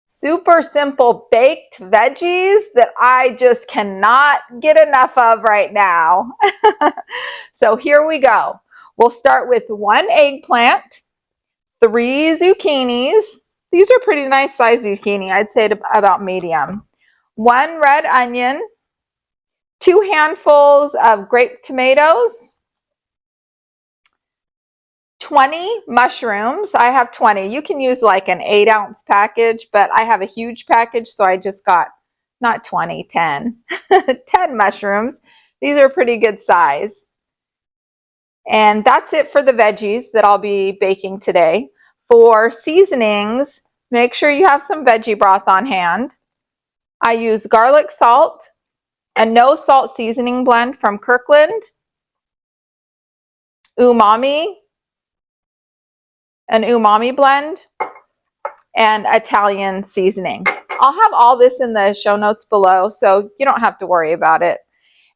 super simple baked veggies that I just cannot get enough of right now. So here we go. We'll start with 1 eggplant, 3 zucchinis. These are pretty nice size zucchini. I'd say about medium. 1 red onion, 2 handfuls of grape tomatoes, 20 mushrooms. I have 20. You can use like an 8-ounce package, but I have a huge package, so I just got not 20, 10. 10 mushrooms. These are pretty good size. And that's it for the veggies that I'll be baking today. For seasonings, make sure you have some veggie broth on hand. I use garlic salt, a no salt seasoning blend from Kirkland, umami, an umami blend, and Italian seasoning. I'll have all this in the show notes below, so you don't have to worry about it.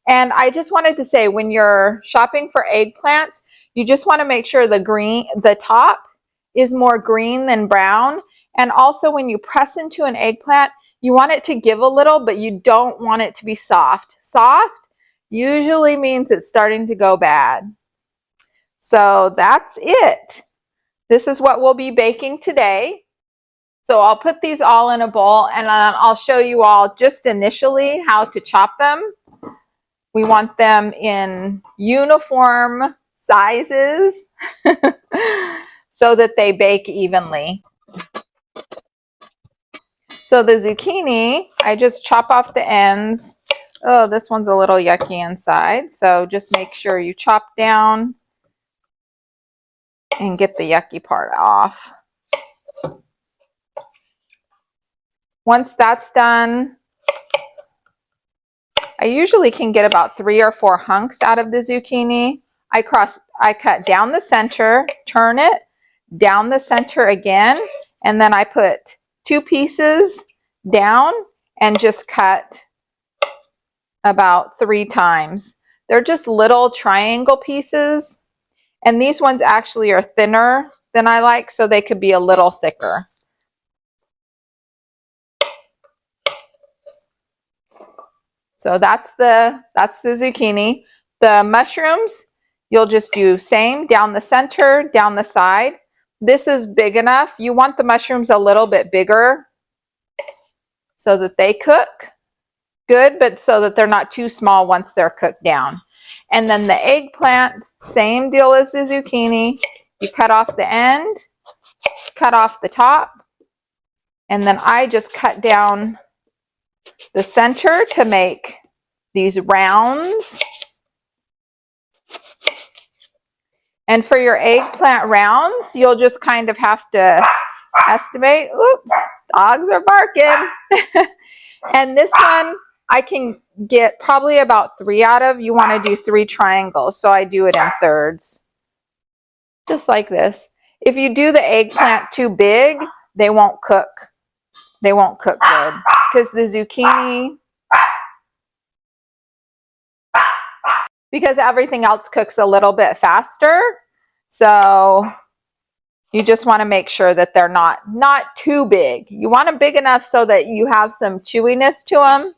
And I just wanted to say, when you're shopping for eggplants, you just want to make sure the top is more green than brown. And also when you press into an eggplant, you want it to give a little, but you don't want it to be soft. Soft usually means it's starting to go bad. So that's it. This is what we'll be baking today. So I'll put these all in a bowl, and I'll show you all just initially how to chop them. We want them in uniform sizes so that they bake evenly. So the zucchini, I just chop off the ends. Oh, this one's a little yucky inside. So just make sure you chop down and get the yucky part off. Once that's done, I usually can get about 3 or 4 hunks out of the zucchini. I cut down the center, turn it, down the center again, and then I put 2 pieces down and just cut about 3 times. They're just little triangle pieces, and these ones actually are thinner than I like, so they could be a little thicker. So that's the zucchini. The mushrooms, you'll just do same, down the center, down the side. This is big enough. You want the mushrooms a little bit bigger so that they cook good, but so that they're not too small once they're cooked down. And then the eggplant, same deal as the zucchini. You cut off the end, cut off the top, and then I just cut down the center to make these rounds. And for your eggplant rounds, you'll just kind of have to estimate. Oops, dogs are barking. And this one I can get probably about 3 out of. You want to do 3 triangles, so I do it in thirds, just like this. If you do the eggplant too big, they won't cook. They won't cook good because the zucchini, because everything else cooks a little bit faster. So you just want to make sure that they're not too big. You want them big enough so that you have some chewiness to them.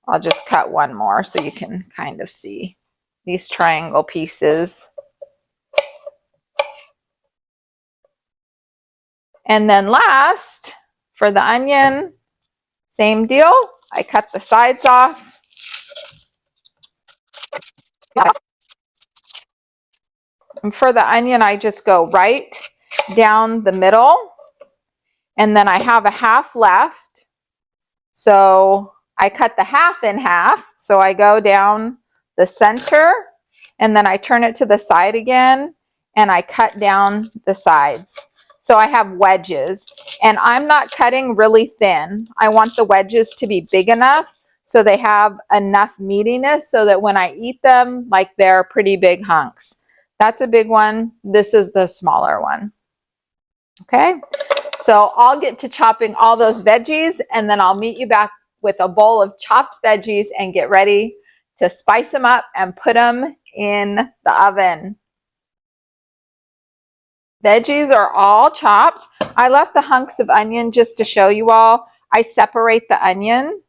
I'll just cut one more so you can kind of see these triangle pieces. And then last, for the onion, same deal. I cut the sides off. And for the onion, I just go right down the middle. And then I have a half left. So I cut the half in half. So I go down the center, and then I turn it to the side again, and I cut down the sides. So I have wedges, and I'm not cutting really thin. I want the wedges to be big enough so they have enough meatiness so that when I eat them, like, they're pretty big hunks. That's a big one. This is the smaller one. Okay, so I'll get to chopping all those veggies, and then I'll meet you back with a bowl of chopped veggies and get ready to spice them up and put them in the oven. Veggies are all chopped. I left the hunks of onion just to show you all. I separate the onion,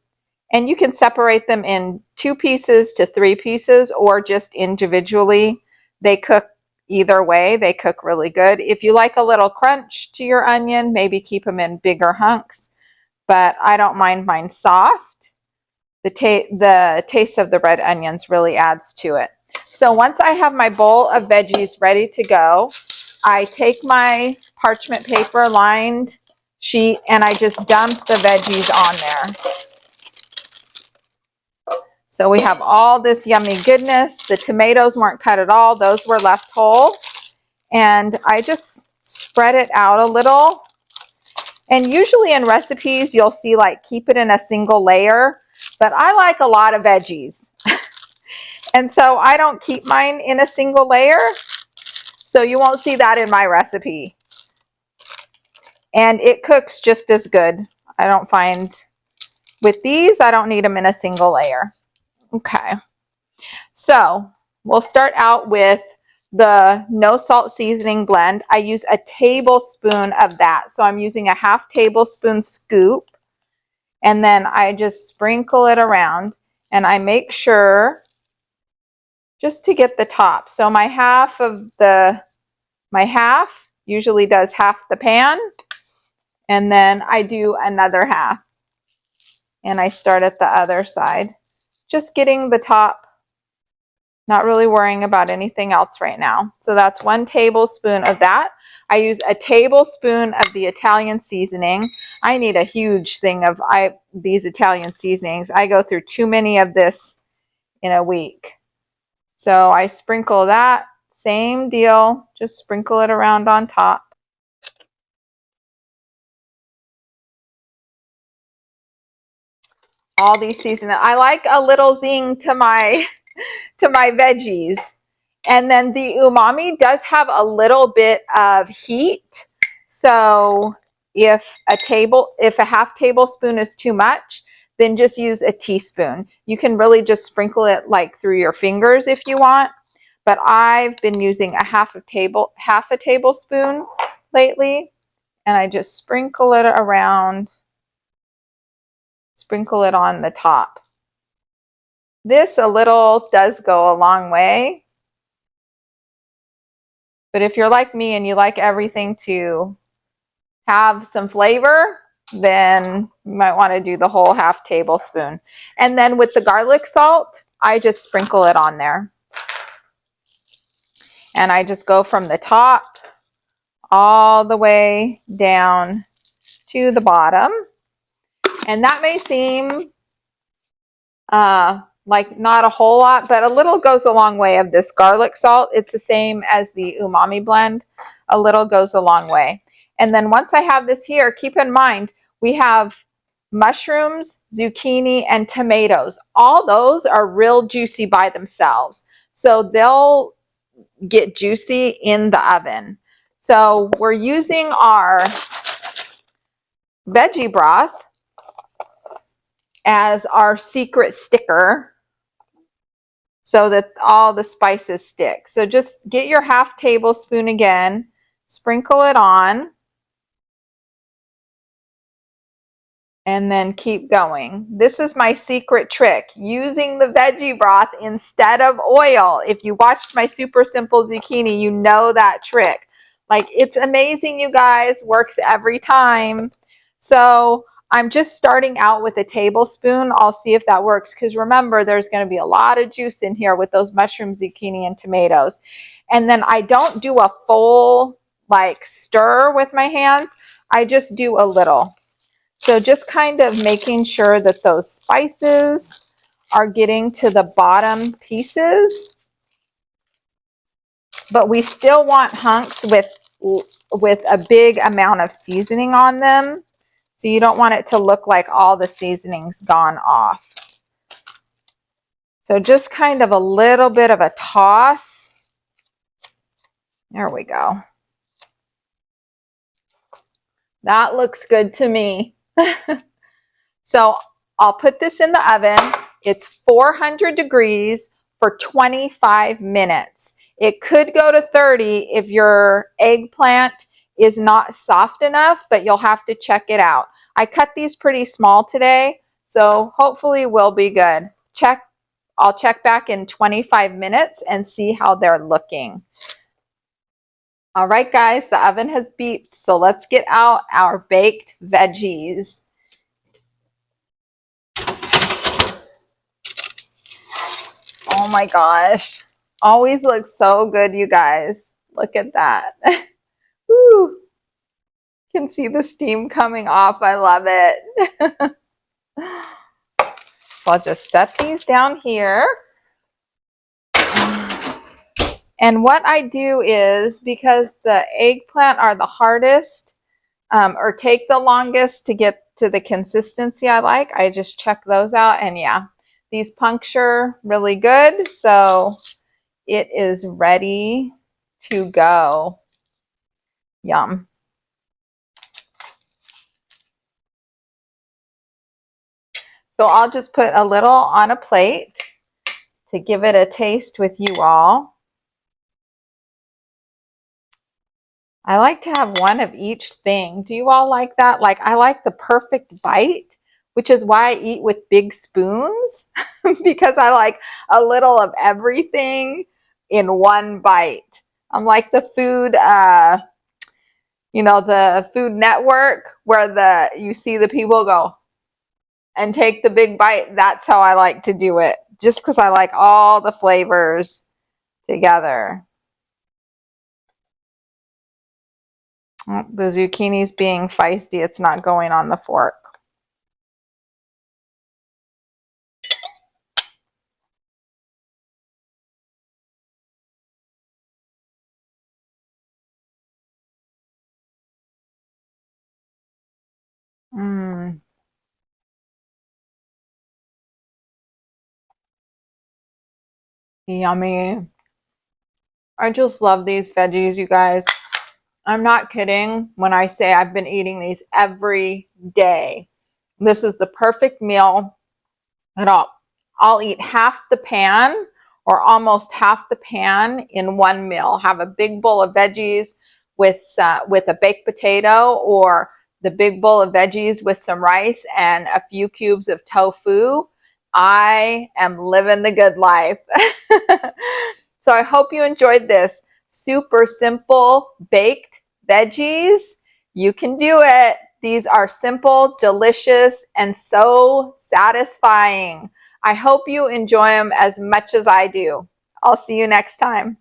and you can separate them in 2 pieces to 3 pieces or just individually. They cook either way. They cook really good. If you like a little crunch to your onion, maybe keep them in bigger hunks, but I don't mind mine soft. The taste of the red onions really adds to it. So once I have my bowl of veggies ready to go, I take my parchment paper lined sheet and I just dump the veggies on there. So we have all this yummy goodness. The tomatoes weren't cut at all. Those were left whole. And I just spread it out a little. And usually in recipes, you'll see like keep it in a single layer. But I like a lot of veggies. And so I don't keep mine in a single layer. So you won't see that in my recipe. And it cooks just as good. I don't find, with these, I don't need them in a single layer. Okay. So we'll start out with the no salt seasoning blend. I use a tablespoon of that. So I'm using a 1/2 tablespoon scoop. And then I just sprinkle it around. And I make sure just to get the top. So my half usually does half the pan. And then I do another half. And I start at the other side. Just getting the top, not really worrying about anything else right now. So that's 1 tablespoon of that. I use a tablespoon of the Italian seasoning. I need a huge thing of these Italian seasonings. I go through too many of this in a week. So I sprinkle that, same deal, just sprinkle it around on top. All these seasonings. I like a little zing to my veggies. And then the umami does have a little bit of heat. So if a 1/2 tablespoon is too much, then just use a teaspoon. You can really just sprinkle it like through your fingers if you want. But I've been using a half a tablespoon lately. And I just sprinkle it around. Sprinkle it on the top. This a little does go a long way. But if you're like me and you like everything to have some flavor, then you might want to do the whole 1/2 tablespoon. And then with the garlic salt, I just sprinkle it on there. And I just go from the top all the way down to the bottom. And that may seem like not a whole lot, but a little goes a long way of this garlic salt. It's the same as the umami blend. A little goes a long way. And then once I have this here, keep in mind, we have mushrooms, zucchini, and tomatoes. All those are real juicy by themselves. So they'll get juicy in the oven. So we're using our veggie broth as our secret sticker so that all the spices stick. So just get your 1/2 tablespoon again, sprinkle it on, and then keep going. This is my secret trick, using the veggie broth instead of oil. If you watched my super simple zucchini, you know that trick. Like, it's amazing, you guys, works every time. So I'm just starting out with a tablespoon. I'll see if that works, because remember, there's going to be a lot of juice in here with those mushrooms, zucchini, and tomatoes. And then I don't do a full like stir with my hands. I just do a little. So just kind of making sure that those spices are getting to the bottom pieces. But we still want hunks with a big amount of seasoning on them. So you don't want it to look like all the seasoning's gone off. So just kind of a little bit of a toss. There we go. That looks good to me. So I'll put this in the oven. It's 400 degrees for 25 minutes. It could go to 30 if your eggplant is not soft enough, but you'll have to check it out. I cut these pretty small today, so hopefully we'll be good. I'll check back in 25 minutes and see how they're looking. All right, guys, the oven has beeped, so let's get out our baked veggies. Oh my gosh. Always looks so good, you guys. Look at that. Woo. Can see the steam coming off. I love it. So I'll just set these down here. And what I do is, because the eggplant are the hardest or take the longest to get to the consistency I like, I just check those out. And yeah, these puncture really good. So it is ready to go. Yum. So I'll just put a little on a plate to give it a taste with you all. I like to have one of each thing. Do you all like that? Like, I like the perfect bite, which is why I eat with big spoons because I like a little of everything in one bite. I'm like the food, you know, the Food Network where you see the people go and take the big bite. That's how I like to do it, just because I like all the flavors together. Oh, the zucchini's being feisty. It's not going on the fork. Mmm. Yummy. I just love these veggies, you guys. I'm not kidding when I say I've been eating these every day. This is the perfect meal. And I'll eat half the pan or almost half the pan in one meal. Have a big bowl of veggies with a baked potato, or the big bowl of veggies with some rice and a few cubes of tofu. I am living the good life. So I hope you enjoyed this super simple baked veggies. You can do it. These are simple, delicious, and so satisfying. I hope you enjoy them as much as I do. I'll see you next time.